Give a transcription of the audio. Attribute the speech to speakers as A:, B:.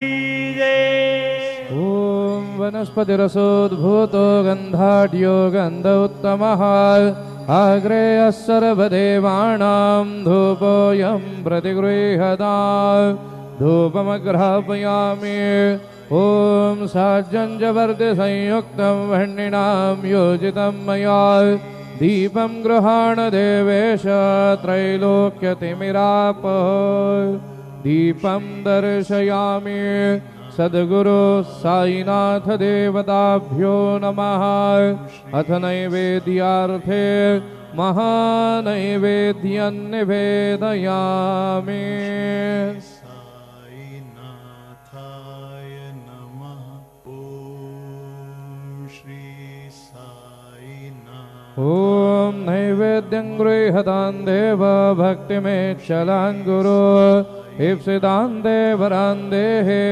A: ॐ वनस्पतिरसोद्भूतो गन्धाढ्यो गन्ध उत्तमः आग्रेयः सर्वदेवानां धूपोऽयं प्रतिगृह्यता धूपमग्रापयामि। ॐ साज्जञ्जवर्तिसंयुक्तं वह्निनां योजितं मया दीपं गृहाण देवेश त्रैलोक्यतिमिराप दीपं दर्शयामि। सद्गुरु साईनाथ देवताभ्यो नमः। अथ नैवेद्यार्थे महानैवेद्यं निवेदयामि।
B: साईनाथाय नमः। ॐ श्री साईनाथ।
A: ॐ नैवेद्यं गृह्यतां देव भक्तिमेच्छलां गुरु ईप्सितां देवरां देहे।